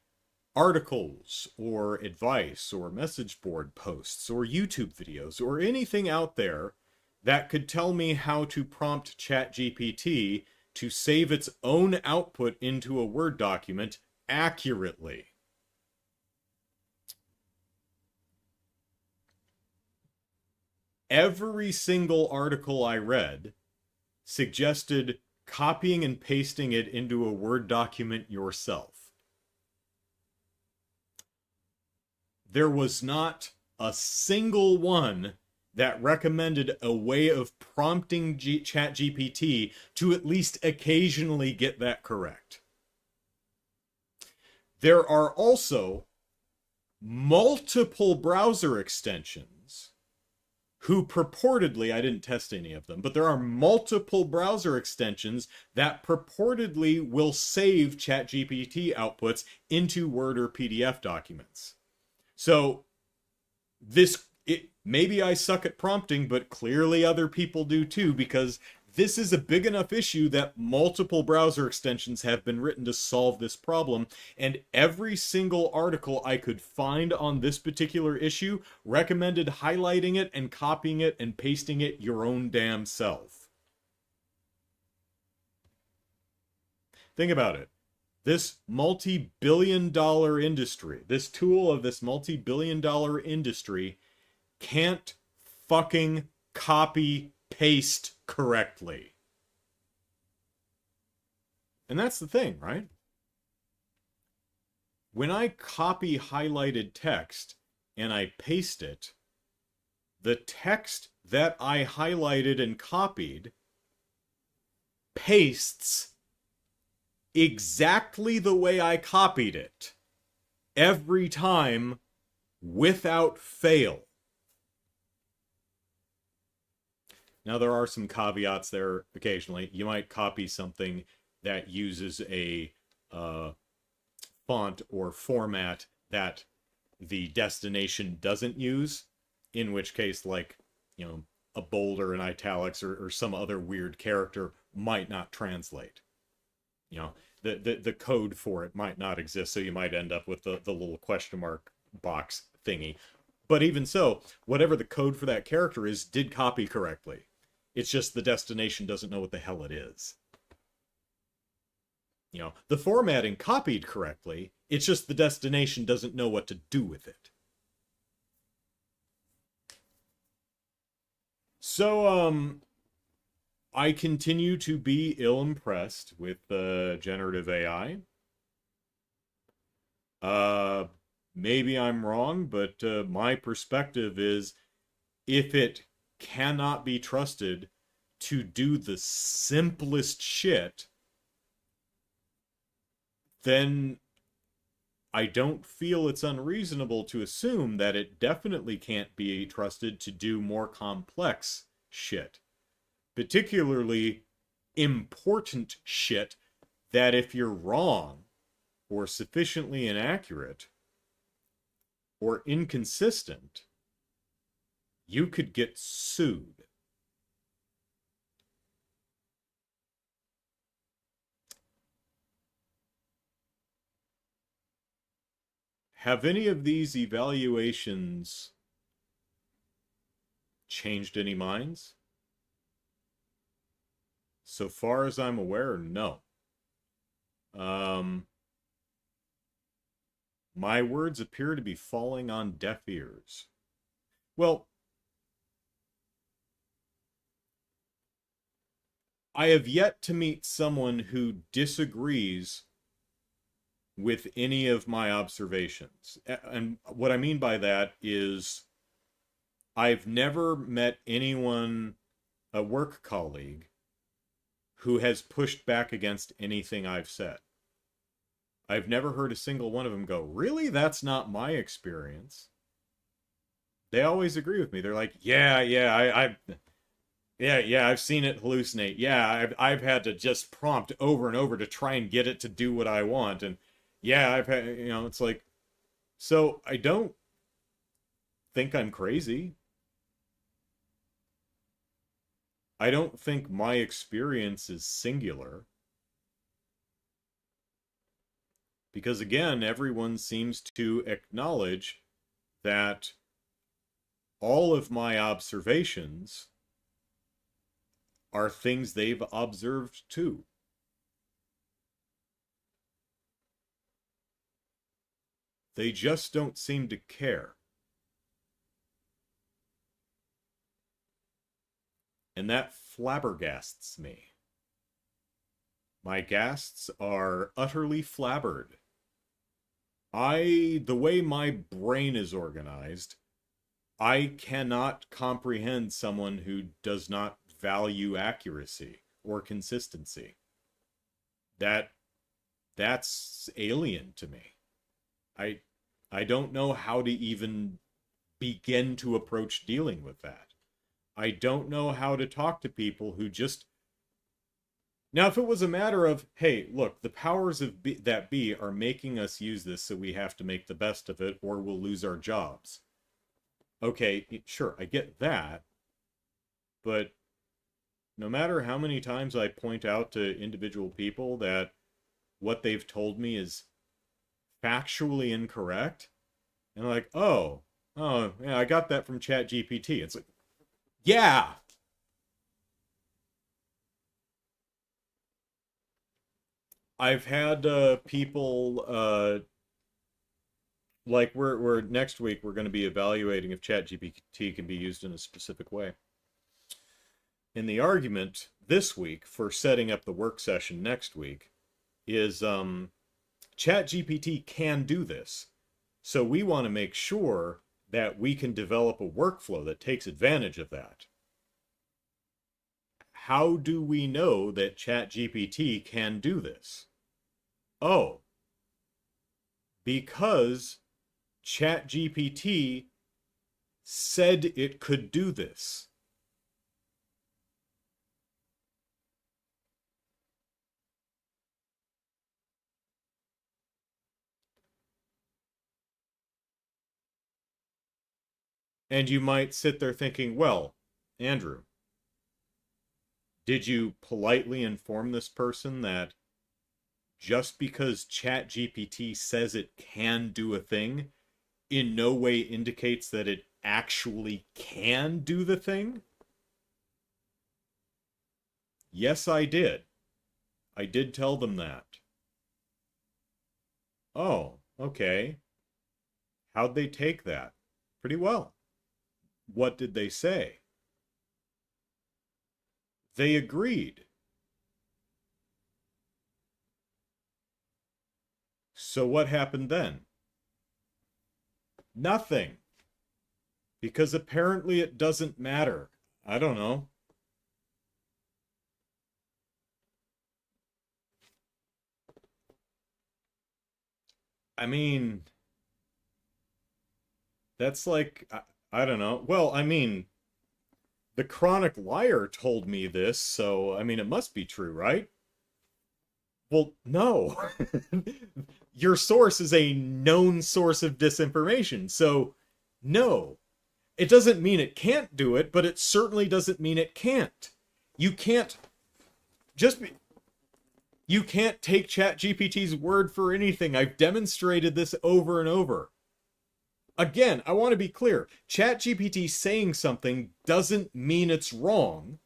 articles or advice or message board posts or YouTube videos or anything out there that could tell me how to prompt ChatGPT to save its own output into a Word document accurately. Every single article I read suggested copying and pasting it into a Word document yourself. There was not a single one that recommended a way of prompting ChatGPT to at least occasionally get that correct. There are also multiple browser extensions who purportedly, I didn't test any of them, but there are multiple browser extensions that purportedly will save ChatGPT outputs into Word or PDF documents. So, maybe I suck at prompting, but clearly other people do too, because this is a big enough issue that multiple browser extensions have been written to solve this problem, and every single article I could find on this particular issue recommended highlighting it and copying it and pasting it your own damn self. Think about it. This multi-billion-dollar industry, this tool of this multi-billion-dollar industry can't fucking copy-paste correctly. And that's the thing, right? When I copy highlighted text and I paste it, the text that I highlighted and copied pastes exactly the way I copied it every time without fail. Now, there are some caveats there occasionally. You might copy something that uses a font or format that the destination doesn't use, in which case, like, a boulder in italics or some other weird character might not translate. You know, the code for it might not exist, so you might end up with the little question mark box thingy. But even so, whatever the code for that character is did copy correctly. It's just the destination doesn't know what the hell it is. The formatting copied correctly. It's just the destination doesn't know what to do with it. So, I continue to be ill-impressed with generative AI. Maybe I'm wrong, but my perspective is if it cannot be trusted to do the simplest shit, then I don't feel it's unreasonable to assume that it definitely can't be trusted to do more complex shit. Particularly important shit that if you're wrong or sufficiently inaccurate or inconsistent, you could get sued. Have any of these evaluations changed any minds? So far as I'm aware, no. My words appear to be falling on deaf ears. Well, I have yet to meet someone who disagrees with any of my observations. And what I mean by that is I've never met anyone, a work colleague, who has pushed back against anything I've said. I've never heard a single one of them go, really? That's not my experience. They always agree with me. They're like, I've seen it hallucinate. Yeah, I've had to just prompt over and over to try and get it to do what I want. And yeah, I've had, it's like, so I don't think I'm crazy. I don't think my experience is singular. Because again, everyone seems to acknowledge that all of my observations are things they've observed too. They just don't seem to care. And that flabbergasts me. My gasts are utterly flabbered. The way my brain is organized, I cannot comprehend someone who does not value accuracy or consistency. That's alien to me. I don't know how to even begin to approach dealing with that. I don't know how to talk to people who just... Now, if it was a matter of, hey, look, the powers that be are making us use this, so we have to make the best of it, or we'll lose our jobs. Okay, sure, I get that. But no matter how many times I point out to individual people that what they've told me is factually incorrect, and like, oh, yeah, I got that from ChatGPT. It's like, yeah. I've had people like we're next week we're going to be evaluating if ChatGPT can be used in a specific way. And the argument this week for setting up the work session next week is ChatGPT can do this. So we want to make sure that we can develop a workflow that takes advantage of that. How do we know that ChatGPT can do this? oh, because ChatGPT said it could do this. And you might sit there thinking, well, Andrew, did you politely inform this person that just because ChatGPT says it can do a thing in no way indicates that it actually can do the thing? Yes, I did. I did tell them that. Oh, okay. How'd they take that? Pretty well. What did they say? They agreed. So what happened then? Nothing. Because apparently it doesn't matter. I don't know. I mean, that's like, I don't know. Well, I mean, the chronic liar told me this, so I mean, it must be true, right? Well, no. Your source is a known source of disinformation, so no. It doesn't mean it can't do it, but it certainly doesn't mean it can't. You can't just be, you can't take ChatGPT's word for anything. I've demonstrated this over and over. Again, I want to be clear. ChatGPT saying something doesn't mean it's wrong,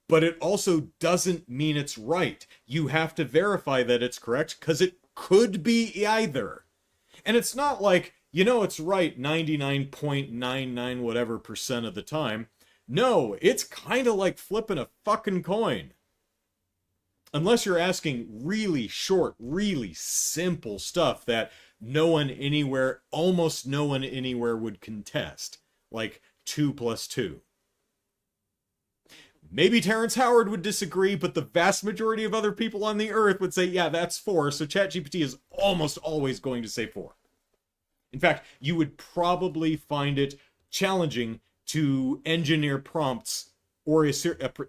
but it also doesn't mean it's right. You have to verify that it's correct because it could be either. And it's not like, it's right 99.99 whatever percent of the time. No, it's kind of like flipping a fucking coin. Unless you're asking really short, really simple stuff that almost no one anywhere would contest. Like 2 plus 2. Maybe Terrence Howard would disagree, but the vast majority of other people on the earth would say, yeah, that's 4. So ChatGPT is almost always going to say 4. In fact, you would probably find it challenging to engineer prompts or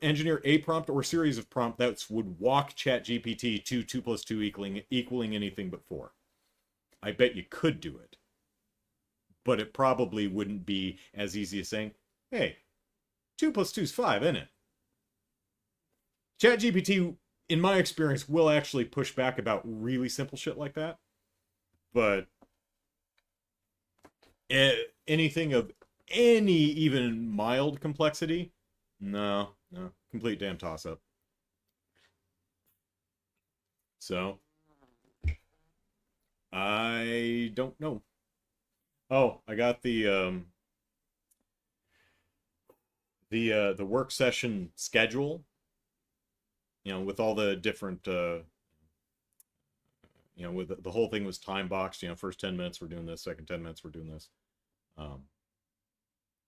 engineer a prompt or a series of prompts that would walk ChatGPT to 2 plus 2 equaling anything but 4. I bet you could do it. But it probably wouldn't be as easy as saying, hey, 2 plus 2 is 5, isn't it? ChatGPT, in my experience, will actually push back about really simple shit like that. But anything of any even mild complexity, no, complete damn toss up. So I don't know. Oh, I got the work session schedule, with all the different with the whole thing was time boxed, first 10 minutes we're doing this, second 10 minutes we're doing this. Um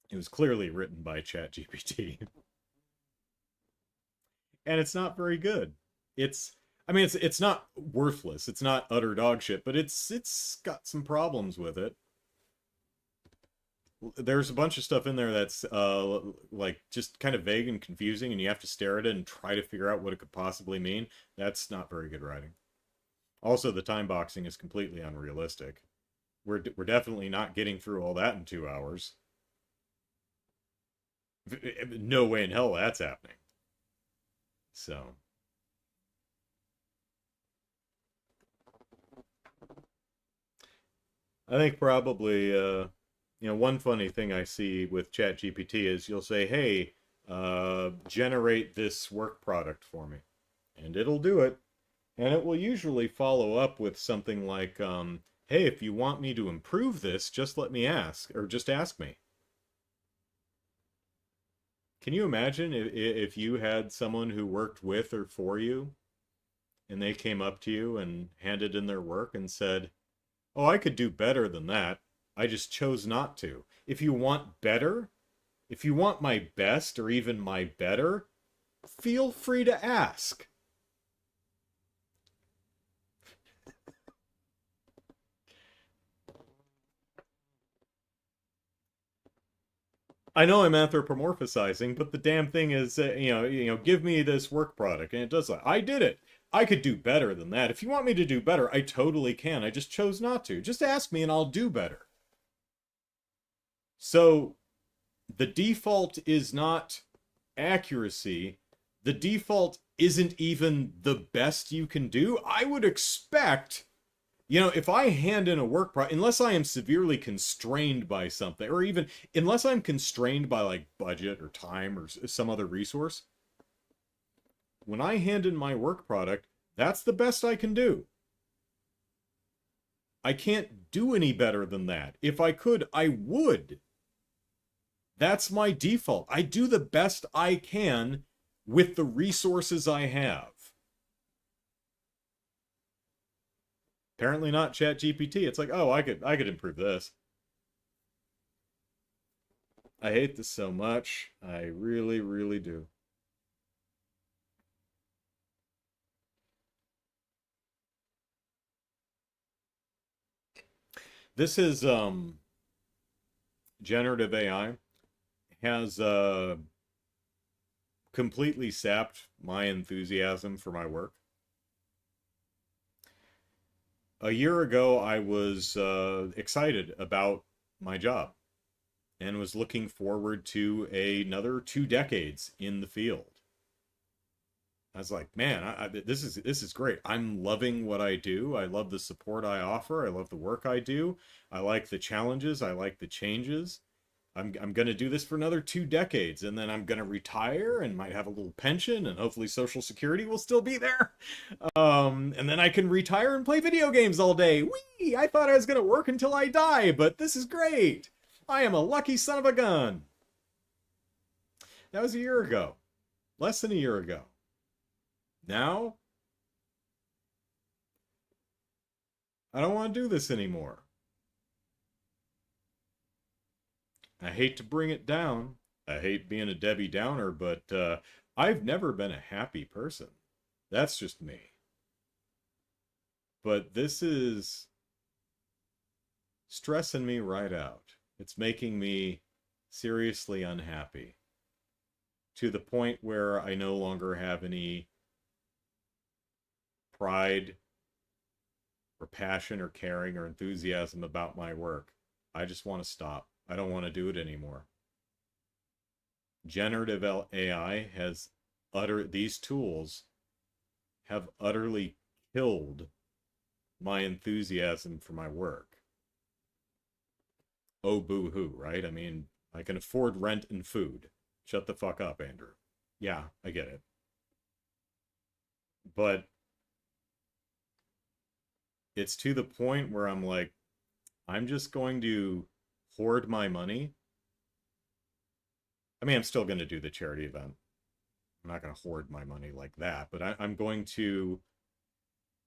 it was clearly written by ChatGPT. And it's not very good. It's I mean it's not worthless. It's not utter dog shit, but it's got some problems with it. There's a bunch of stuff in there that's like just kind of vague and confusing, and you have to stare at it and try to figure out what it could possibly mean. That's not very good writing. Also, the time boxing is completely unrealistic. We're definitely not getting through all that in 2 hours. No way in hell that's happening. So I think probably one funny thing I see with ChatGPT is you'll say, "Hey, generate this work product for me," and it'll do it, and it will usually follow up with something like, "Hey, if you want me to improve this, just let me ask, or just ask me." Can you imagine if you had someone who worked with or for you, and they came up to you and handed in their work and said, "Oh, I could do better than that. I just chose not to. If you want better, if you want my best or even my better, feel free to ask." I know I'm anthropomorphizing, but the damn thing is, give me this work product, and it does that. I did it. I could do better than that. If you want me to do better, I totally can. I just chose not to. Just ask me, and I'll do better. So the default is not accuracy. The default isn't even the best you can do. I would expect, if I hand in a work product, unless I am severely constrained by something, or even unless I'm constrained by like budget or time or some other resource, when I hand in my work product, that's the best I can do. I can't do any better than that. If I could, I would. That's my default. I do the best I can with the resources I have. Apparently not ChatGPT. It's like, oh, I could improve this. I hate this so much. I really, really do. This is generative AI has completely sapped my enthusiasm for my work. A year ago, I was excited about my job and was looking forward to another 2 decades in the field. I was like, man, this is great. I'm loving what I do. I love the support I offer. I love the work I do. I like the challenges. I like the changes. I'm going to do this for another 2 decades, and then I'm going to retire and might have a little pension, and hopefully Social Security will still be there. And then I can retire and play video games all day. Whee! I thought I was going to work until I die, but this is great. I am a lucky son of a gun. That was a year ago, less than a year ago. Now, I don't want to do this anymore. I hate to bring it down. I hate being a Debbie Downer, but I've never been a happy person. That's just me. But this is stressing me right out. It's making me seriously unhappy to the point where I no longer have any pride or passion or caring or enthusiasm about my work. I just want to stop. I don't want to do it anymore. Generative AI has these tools have utterly killed my enthusiasm for my work. Oh, boo hoo, right? I mean, I can afford rent and food. Shut the fuck up, Andrew. Yeah, I get it. But it's to the point where I'm like, I'm just going to hoard my money. I mean, I'm still going to do the charity event. I'm not going to hoard my money like that, but I'm going to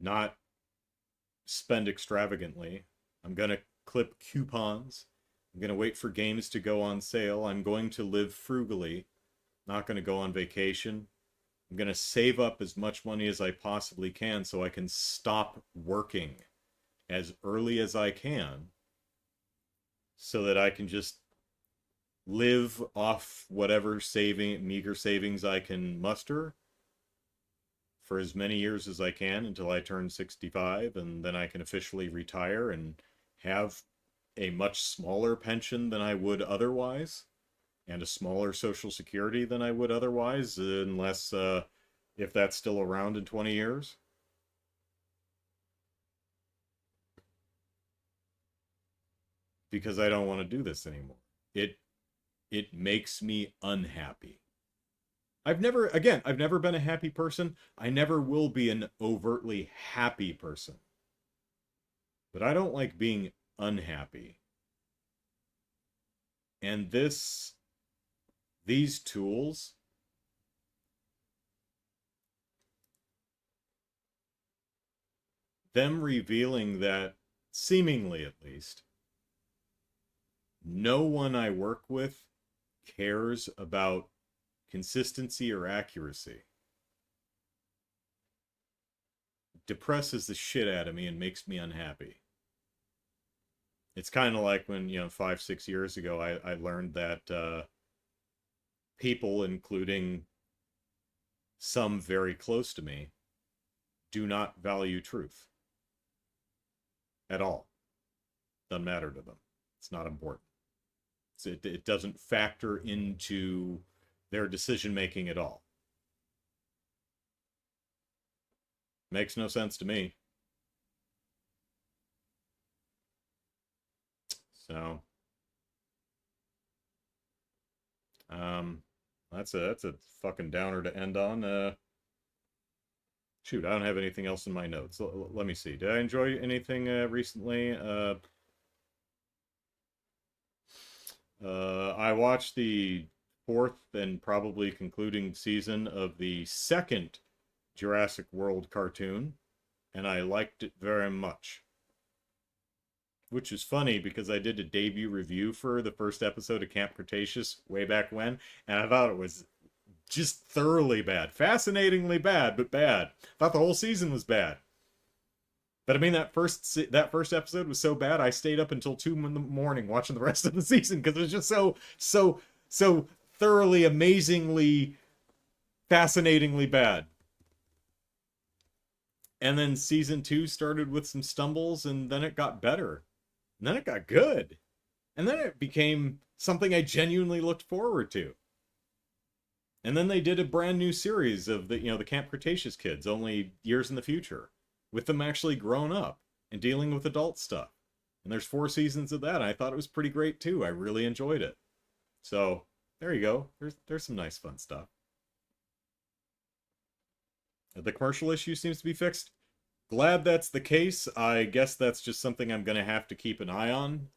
not spend extravagantly. I'm going to clip coupons. I'm going to wait for games to go on sale. I'm going to live frugally, not going to go on vacation. I'm going to save up as much money as I possibly can so I can stop working as early as I can so that I can just live off whatever meager savings I can muster for as many years as I can until I turn 65, and then I can officially retire and have a much smaller pension than I would otherwise, and a smaller Social Security than I would otherwise, unless if that's still around in 20 years. Because I don't want to do this anymore. It makes me unhappy. I've never been a happy person. I never will be an overtly happy person. But I don't like being unhappy. And these tools, them revealing that, seemingly at least, no one I work with cares about consistency or accuracy, depresses the shit out of me and makes me unhappy. It's kind of like when, 5, 6 years ago, I learned that people, including some very close to me, do not value truth at all. Doesn't matter to them. It's not important. It doesn't factor into their decision making at all. Makes no sense to me. So, that's a fucking downer to end on. Shoot, I don't have anything else in my notes. Let me see. Did I enjoy anything recently? I watched the fourth and probably concluding season of the second Jurassic World cartoon, and I liked it very much. Which is funny because I did a debut review for the first episode of Camp Cretaceous way back when, and I thought it was just thoroughly bad. Fascinatingly bad, but bad. I thought the whole season was bad. But I mean, that first episode was so bad, I stayed up until 2 in the morning watching the rest of the season because it was just so thoroughly, amazingly, fascinatingly bad. And then season 2 started with some stumbles, and then it got better. And then it got good. And then it became something I genuinely looked forward to. And then they did a brand new series of the Camp Cretaceous kids, only years in the future, with them actually grown up and dealing with adult stuff. And there's 4 seasons of that, and I thought it was pretty great too. I really enjoyed it. So, there you go. There's some nice fun stuff. The commercial issue seems to be fixed. Glad that's the case. I guess that's just something I'm going to have to keep an eye on.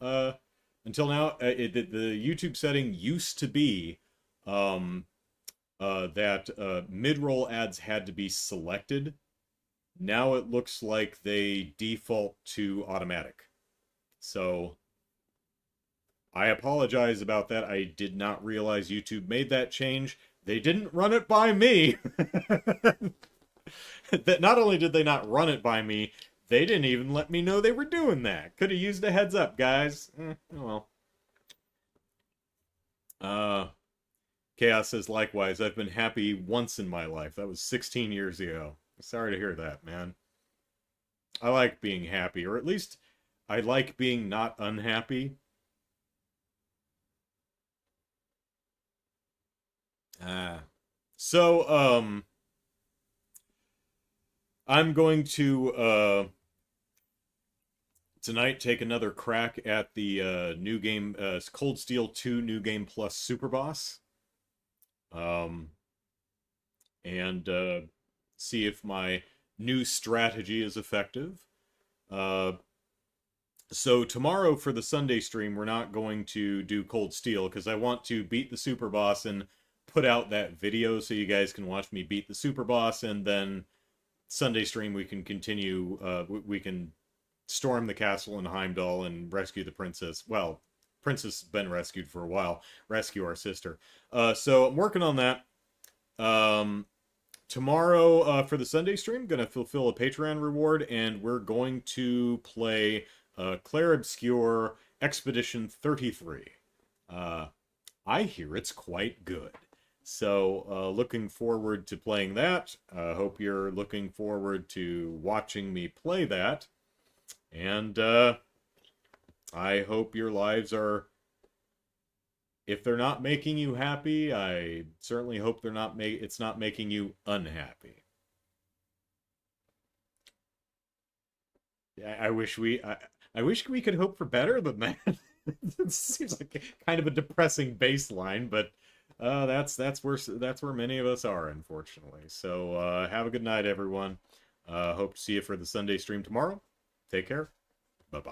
Until now, the YouTube setting used to be that mid-roll ads had to be selected. Now it looks like they default to automatic. So I apologize about that. I did not realize YouTube made that change. They didn't run it by me. That not only did they not run it by me, they didn't even let me know they were doing that. Could have used a heads up, guys. Oh well. Chaos says, likewise, I've been happy once in my life. That was 16 years ago. Sorry to hear that, man. I like being happy, or at least I like being not unhappy. So, I'm going to, tonight take another crack at the new game, Cold Steel 2 New Game Plus Super Boss. And see if my new strategy is effective. So tomorrow for the Sunday stream, we're not going to do Cold Steel because I want to beat the Super Boss and put out that video so you guys can watch me beat the Super Boss, and then Sunday stream we can continue, we can storm the castle in Heimdall and rescue the princess. Well, princess has been rescued for a while. Rescue our sister. So I'm working on that. Tomorrow for the Sunday stream, going to fulfill a Patreon reward, and we're going to play Claire Obscure Expedition 33. I hear it's quite good. So looking forward to playing that. Hope you're looking forward to watching me play that. And I hope your lives are, if they're not making you happy, I certainly hope they're not it's not making you unhappy. I wish we could hope for better than that. It seems like kind of a depressing baseline, but that's where many of us are, unfortunately. So have a good night, everyone. Hope to see you for the Sunday stream tomorrow. Take care.